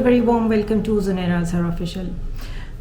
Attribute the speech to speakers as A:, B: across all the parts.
A: very warm welcome to Zunaira Azhar Official.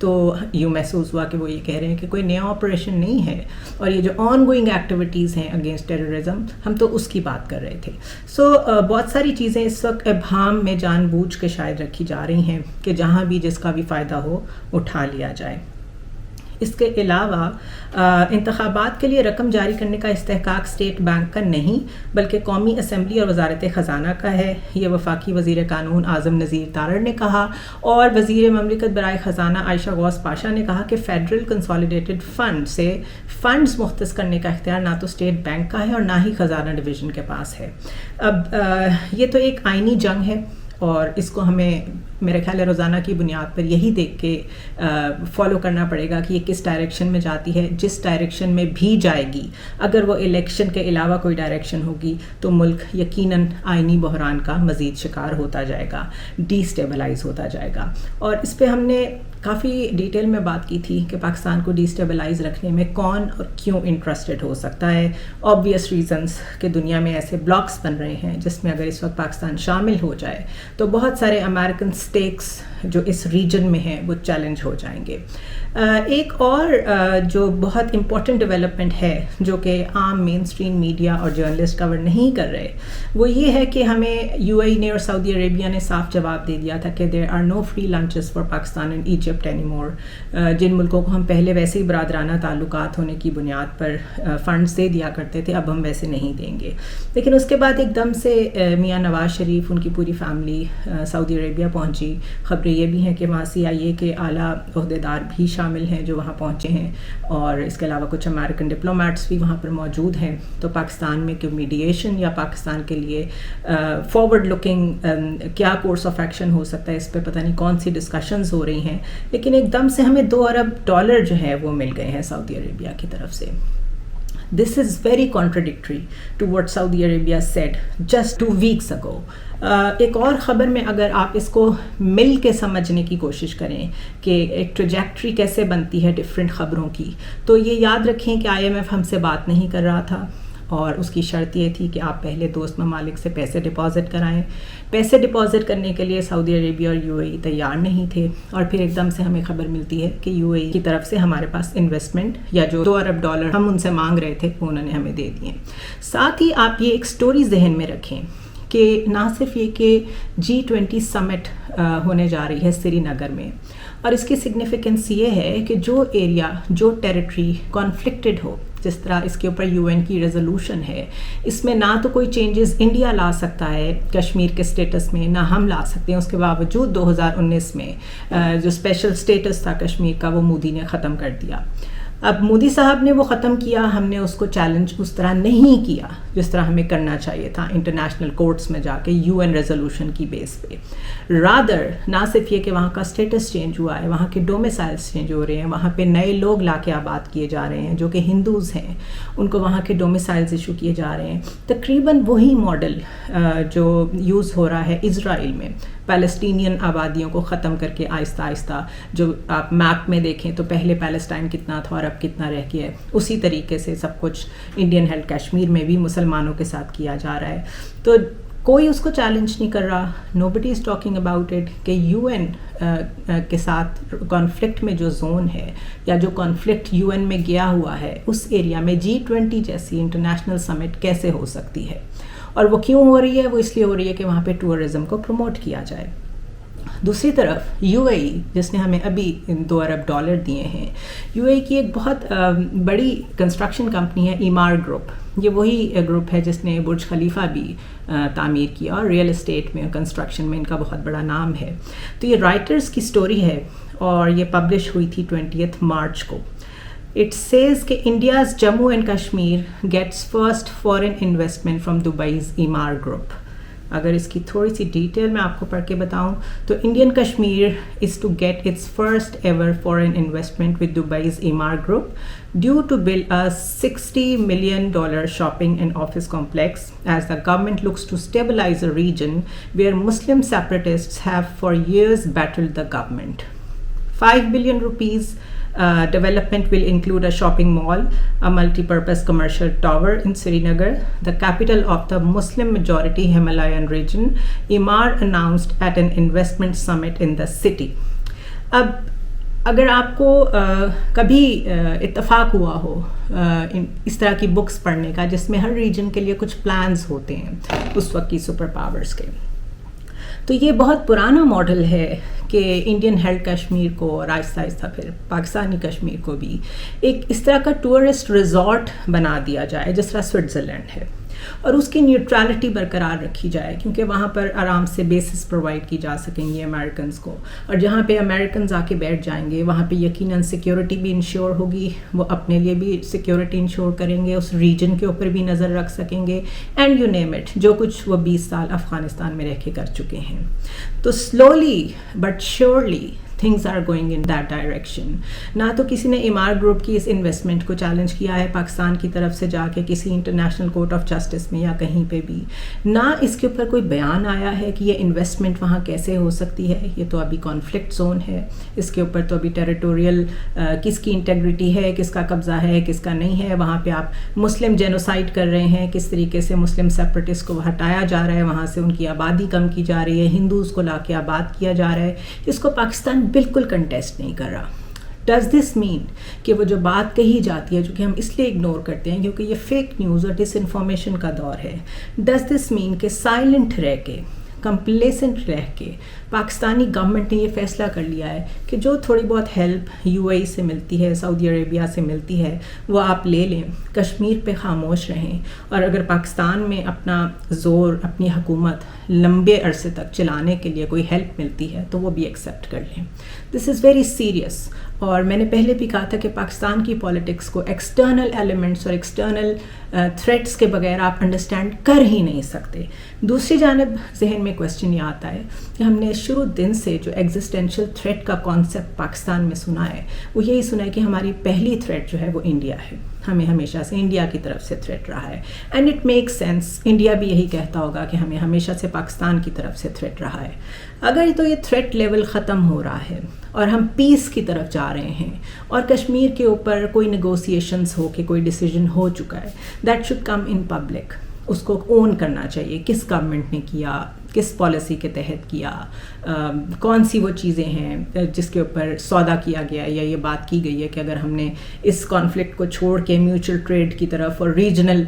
A: تو یوں محسوس ہوا کہ وہ یہ کہہ رہے ہیں کہ کوئی نیا آپریشن نہیں ہے، اور یہ جو آن گوئنگ ایکٹیویٹیز ہیں اگینسٹ ٹیررزم، ہم تو اس کی بات کر رہے تھے. سو بہت ساری چیزیں اس وقت ابہام میں جان بوجھ کے شاید رکھی جا رہی ہیں کہ جہاں بھی جس کا بھی فائدہ ہو اٹھا لیا جائے. اس کے علاوہ انتخابات کے لیے رقم جاری کرنے کا استحقاق اسٹیٹ بینک کا نہیں بلکہ قومی اسمبلی اور وزارت خزانہ کا ہے. یہ وفاقی وزیر قانون اعظم نذیر تارڑ نے کہا، اور وزیر مملکت برائے خزانہ عائشہ غوث پاشا نے کہا کہ فیڈرل کنسالیڈیٹڈ فنڈ سے فنڈز مختص کرنے کا اختیار نہ تو اسٹیٹ بینک کا ہے اور نہ ہی خزانہ ڈویژن کے پاس ہے. اب یہ تو ایک آئینی جنگ ہے، اور اس کو ہمیں میرے خیال ہے روزانہ کی بنیاد پر یہی دیکھ کے فالو کرنا پڑے گا کہ یہ کس ڈائریکشن میں جاتی ہے. جس ڈائریکشن میں بھی جائے گی، اگر وہ الیکشن کے علاوہ کوئی ڈائریکشن ہوگی تو ملک یقیناً آئینی بحران کا مزید شکار ہوتا جائے گا، ڈی اسٹیبلائز ہوتا جائے گا. اور اس پہ ہم نے کافی ڈیٹیل میں بات کی تھی کہ پاکستان کو ڈی اسٹیبلائز رکھنے میں کون اور کیوں انٹرسٹڈ ہو سکتا ہے. آبویس ریزنز کہ دنیا میں ایسے بلاکس بن رہے ہیں جس میں اگر اس وقت پاکستان شامل ہو جائے تو بہت سارے امریکن اسٹیکس جو اس ریجن میں ہیں وہ چیلنج ہو جائیں گے. ایک اور جو بہت امپورٹنٹ ڈیولپمنٹ ہے جو کہ عام مین اسٹریم میڈیا اور جرنلسٹ کور نہیں کر رہے، وہ یہ ہے کہ ہمیں یو اے ای نے اور سعودی عربیہ نے صاف جواب دے دیا تھا کہ there are no free lunches for Pakistan and Egypt any more. جن ملکوں کو ہم پہلے ویسے ہی برادرانہ تعلقات ہونے کی بنیاد پر فنڈز دے دیا کرتے تھے، اب ہم ویسے نہیں دیں گے. لیکن اس کے بعد ایک دم سے میاں نواز شریف، ان کی پوری فیملی سعودی عربیہ پہنچی. خبریں یہ بھی ہیں کہ وہاں CIA کے اعلیٰ عہدیدار بھی شامل ہیں جو وہاں پہنچے ہیں، اور اس کے علاوہ کچھ امریکن ڈپلومیٹس بھی وہاں پر موجود ہیں. تو پاکستان میں کوئی میڈیشن یا پاکستان کے لیے فارورڈ لکنگ کیا کورس آف ایکشن ہو سکتا ہے، اس پہ پتہ نہیں کون سی ڈسکشنز ہو رہی ہیں. لیکن ایک دم سے ہمیں $2 ارب جو ہے وہ مل گئے ہیں سعودی عربیہ کی طرف سے. This is very contradictory to what Saudi Arabia said just 2 weeks ago. ایک اور خبر میں اگر آپ اس کو مل کے سمجھنے کی کوشش کریں کہ ایک ٹریجیکٹری کیسے بنتی ہے ڈفرینٹ خبروں کی، تو یہ یاد رکھیں کہ IMF ہم سے بات نہیں کر رہا تھا، اور اس کی شرط یہ تھی کہ آپ پہلے دوست ممالک سے پیسے ڈپازٹ کرائیں. پیسے ڈپازٹ کرنے کے لیے سعودی عربیہ اور UAE تیار نہیں تھے، اور پھر ایک دم سے ہمیں خبر ملتی ہے کہ UAE کی طرف سے ہمارے پاس انویسٹمنٹ یا جو $2 ارب ہم ان سے مانگ رہے تھے وہ انہوں نے ہمیں دے دیے. ساتھ ہی آپ یہ ایک سٹوری ذہن میں رکھیں کہ نہ صرف یہ کہ G20 سمٹ ہونے جا رہی ہے سری نگر میں، اور اس کی سگنیفیکنس یہ ہے کہ جو ایریا، جو ٹیریٹری کانفلکٹڈ ہو، جس طرح اس کے اوپر UN کی ریزولوشن ہے، اس میں نہ تو کوئی چینجز انڈیا لا سکتا ہے کشمیر کے سٹیٹس میں، نہ ہم لا سکتے ہیں. اس کے باوجود 2019 میں جو اسپیشل سٹیٹس تھا کشمیر کا وہ مودی نے ختم کر دیا. اب مودی صاحب نے وہ ختم کیا، ہم نے اس کو چیلنج اس طرح نہیں کیا جس طرح ہمیں کرنا چاہیے تھا انٹرنیشنل کورٹس میں جا کے UN ریزولوشن کی بیس پہ. رادر نہ صرف یہ کہ وہاں کا اسٹیٹس چینج ہوا ہے، وہاں کے ڈومیسائلس چینج ہو رہے ہیں، وہاں پہ نئے لوگ لا کے آباد کیے جا رہے ہیں جو کہ ہندوز ہیں، ان کو وہاں کے ڈومیسائلز ایشو کیے جا رہے ہیں. تقریباً وہی ماڈل جو یوز ہو رہا ہے اسرائیل میں، پیلسٹینین آبادیوں کو ختم کر کے آہستہ آہستہ، جو آپ میپ میں دیکھیں تو پہلے پیلسٹائن کتنا تھا اور اب کتنا رہ گیا ہے، اسی طریقے سے سب کچھ انڈین ہیلڈ کشمیر میں بھی مسلمانوں کے ساتھ کیا جا رہا ہے. تو کوئی اس کو چیلنج نہیں کر رہا. Nobody is talking about it کہ UN کے ساتھ کانفلکٹ میں جو زون ہے یا جو کانفلکٹ UN میں گیا ہوا ہے، اس ایریا میں G20 جیسی انٹرنیشنل سمٹ کیسے ہو سکتی ہے. اور وہ کیوں ہو رہی ہے؟ وہ اس لیے ہو رہی ہے کہ وہاں پہ ٹورزم کو پروموٹ کیا جائے. دوسری طرف UAE جس نے ہمیں ابھی $2 ارب دیے ہیں، UAE کی ایک بہت بڑی کنسٹرکشن کمپنی ہے ایمار گروپ. یہ وہی گروپ ہے جس نے برج خلیفہ بھی تعمیر کیا، اور ریئل اسٹیٹ میں، کنسٹرکشن میں ان کا بہت بڑا نام ہے. تو یہ رائٹرز کی سٹوری ہے اور یہ پبلش ہوئی تھی 20 مارچ کو. It says کہ India's Jammu and Kashmir gets first foreign investment from Dubai's Emaar Group. اگر اس کی تھوڑی سی ڈیٹیل میں آپ کو پڑھ کے بتاؤں تو Indian Kashmir is to get its first ever foreign investment with Dubai's Emaar group due to build a $60 million shopping and office complex as the government looks to stabilize a region where Muslim separatists have for years battled the government. 5 billion rupees development will include a shopping mall, a multi-purpose commercial tower in Srinagar, the capital of the Muslim majority Himalayan region, Emaar announced at an investment summit in the city. اب اگر آپ کو کبھی اتفاق ہوا ہو اس طرح کی books پڑھنے کا جس میں ہر ریجن کے لیے کچھ پلانز ہوتے ہیں اس وقت کی سپر پاورز کے، تو یہ بہت پرانا ماڈل ہے کہ انڈین ہیلڈ کشمیر کو اور آہستہ آہستہ پھر پاکستانی کشمیر کو بھی ایک اس طرح کا ٹورسٹ ریزورٹ بنا دیا جائے جس طرح سوئٹزرلینڈ ہے، اور اس کی نیوٹرالٹی برقرار رکھی جائے، کیونکہ وہاں پر آرام سے بیسس پرووائڈ کی جا سکیں گی امریکنز کو، اور جہاں پہ امریکنز آ کے بیٹھ جائیں گے وہاں پہ یقیناً سیکیورٹی بھی انشور ہوگی، وہ اپنے لیے بھی سیکیورٹی انشور کریں گے، اس ریجن کے اوپر بھی نظر رکھ سکیں گے، اینڈ یو نیم اٹ، جو کچھ وہ 20 سال افغانستان میں رہ کے کر چکے ہیں۔ تو slowly but surely things are going in that direction۔ نہ تو کسی نے امار گروپ کی اس انویسٹمنٹ کو چیلنج کیا ہے پاکستان کی طرف سے جا کے کسی انٹرنیشنل کورٹ آف جسٹس میں یا کہیں پہ بھی، نہ اس کے اوپر کوئی بیان آیا ہے کہ یہ انویسٹمنٹ وہاں کیسے ہو سکتی ہے، یہ تو ابھی کانفلکٹ زون ہے، اس کے اوپر تو ابھی ٹیریٹوریل کس کی انٹیگریٹی ہے، کس کا قبضہ ہے، کس کا نہیں ہے، وہاں پہ آپ مسلم جینوسائڈ کر رہے ہیں، کس طریقے سے مسلم سیپریٹسٹ کو ہٹایا جا رہا ہے، وہاں سے ان کی آبادی کم کی جا رہی ہے، ہندوز کو لا کے آباد کیا جا رہا ہے، اس کو پاکستان بالکل کنٹیسٹ نہیں کر رہا۔ ڈز دس مین کہ وہ جو بات کہی جاتی ہے جو کہ ہم اس لیے اگنور کرتے ہیں کیونکہ یہ فیک نیوز اور ڈس انفارمیشن کا دور ہے، ڈز دس مین کہ سائلنٹ رہ کے، کمپلیسنٹ رہ کے پاکستانی گورنمنٹ نے یہ فیصلہ کر لیا ہے کہ جو تھوڑی بہت ہیلپ UAE سے ملتی ہے، سعودی عربیہ سے ملتی ہے، وہ آپ لے لیں، کشمیر پہ خاموش رہیں، اور اگر پاکستان میں اپنا زور، اپنی حکومت لمبے عرصے تک چلانے کے لیے کوئی ہیلپ ملتی ہے تو وہ بھی ایکسیپٹ کر لیں۔ دس از ویری سیریس، اور میں نے پہلے بھی کہا تھا کہ پاکستان کی پالیٹکس کو ایکسٹرنل ایلیمنٹس اور ایکسٹرنل تھریٹس کے بغیر آپ انڈرسٹینڈ کر ہی نہیں سکتے۔ دوسری جانب ذہن میں کویسچن یہ آتا ہے کہ ہم نے شروع دن سے جو ایگزسٹینشیل تھریٹ کا کانسیپٹ پاکستان میں سنا ہے وہ یہی سنا ہے کہ ہماری پہلی تھریٹ جو ہے وہ انڈیا ہے، ہمیں ہمیشہ سے انڈیا کی طرف سے تھریٹ رہا ہے، and it make sense, India بھی یہی کہتا ہوگا کہ ہمیں ہمیشہ سے پاکستان کی طرف سے تھریٹ رہا ہے۔ اگر تو یہ تھریٹ لیول ختم ہو رہا ہے اور ہم پیس کی طرف جا رہے ہیں اور کشمیر کے اوپر کوئی نیگوسیشنز ہو کے کوئی ڈیسیجن ہو چکا ہے، that should come in public, اس کو اون کرنا چاہیے، کس گورنمنٹ نے کیا، کس پالیسی کے تحت کیا، کون سی وہ چیزیں ہیں جس کے اوپر سودا کیا گیا ہے یا یہ بات کی گئی ہے کہ اگر ہم نے اس کانفلکٹ کو چھوڑ کے میوچل ٹریڈ کی طرف اور ریجنل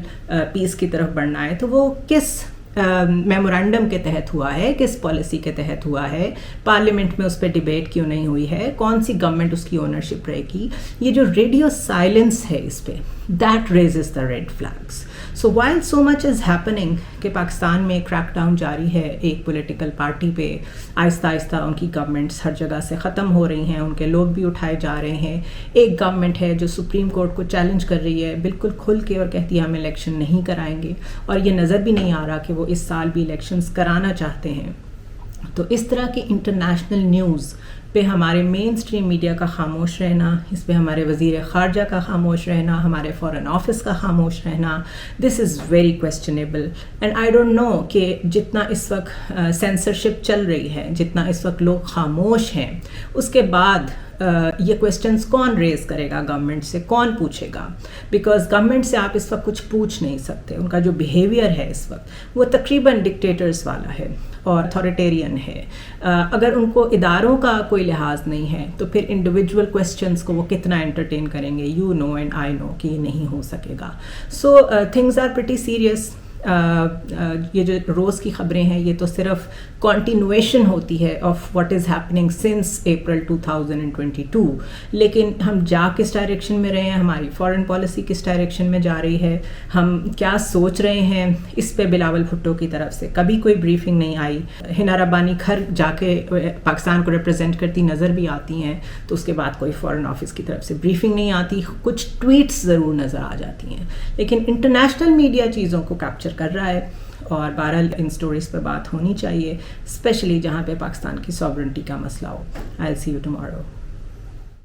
A: پیس کی طرف بڑھنا ہے تو وہ کس میمورنڈم کے تحت ہوا ہے، کس پالیسی کے تحت ہوا ہے، پارلیمنٹ میں اس پہ ڈیبیٹ کیوں نہیں ہوئی ہے، کون سی گورنمنٹ اس کی اونرشپ رہے گی، یہ جو ریڈیو سائلنس ہے اس پہ، that raises the red flags. So while so much is happening کہ پاکستان میں کریک ڈاؤن جاری ہے ایک پولیٹیکل پارٹی پہ، آہستہ آہستہ ان کی گورنمنٹس ہر جگہ سے ختم ہو رہی ہیں، ان کے لوگ بھی اٹھائے جا رہے ہیں، ایک گورنمنٹ ہے جو سپریم کورٹ کو چیلنج کر رہی ہے بالکل کھل کے اور کہتی ہے ہم الیکشن نہیں کرائیں گے، اور یہ نظر بھی نہیں آ رہا کہ وہ اس سال بھی الیکشنز کرانا چاہتے ہیں۔ تو اس طرح کی انٹرنیشنل نیوز پہ ہمارے مین اسٹریم میڈیا کا خاموش رہنا، اس پہ ہمارے وزیر خارجہ کا خاموش رہنا، ہمارے فارن آفس کا خاموش رہنا، this is very questionable, and I don't know کہ جتنا اس وقت سینسرشپ چل رہی ہے، جتنا اس وقت لوگ خاموش ہیں، اس کے بعد یہ کویسچنز کون ریز کرے گا گورنمنٹ سے، کون پوچھے گا، بیکاز گورنمنٹ سے آپ اس وقت کچھ پوچھ نہیں سکتے، ان کا جو بیہیویئر ہے اس وقت وہ تقریباً ڈکٹیٹرز والا ہے اور اتھارٹیرین ہے۔ اگر ان کو اداروں کا کوئی لحاظ نہیں ہے تو پھر انڈیویجول کویسچنز کو وہ کتنا انٹرٹین کریں گے، یو نو اینڈ آئی نو کہ یہ نہیں ہو سکے گا۔ So things are pretty serious. یہ جو روز کی خبریں ہیں یہ تو صرف کنٹینویشن ہوتی ہے of what is happening since April 2022، لیکن ہم جا کس ڈائریکشن میں رہے ہیں، ہماری فارن پالیسی کس ڈائریکشن میں جا رہی ہے، ہم کیا سوچ رہے ہیں، اس پہ بلاول بھٹو کی طرف سے کبھی کوئی بریفنگ نہیں آئی۔ ہنا ربانی گھر جا کے پاکستان کو ریپرزینٹ کرتی نظر بھی آتی ہیں تو اس کے بعد کوئی فارن آفس کی طرف سے بریفنگ نہیں آتی، کچھ ٹویٹس ضرور نظر آ جاتی ہیں، لیکن انٹرنیشنل میڈیا چیزوں کو کیپچر کر رہا ہے، اور بہرحال ان سٹوریز پہ بات ہونی چاہیے، اسپیشلی جہاں پہ پاکستان کی ساورنٹی کا مسئلہ ہو۔ I'll see you tomorrow.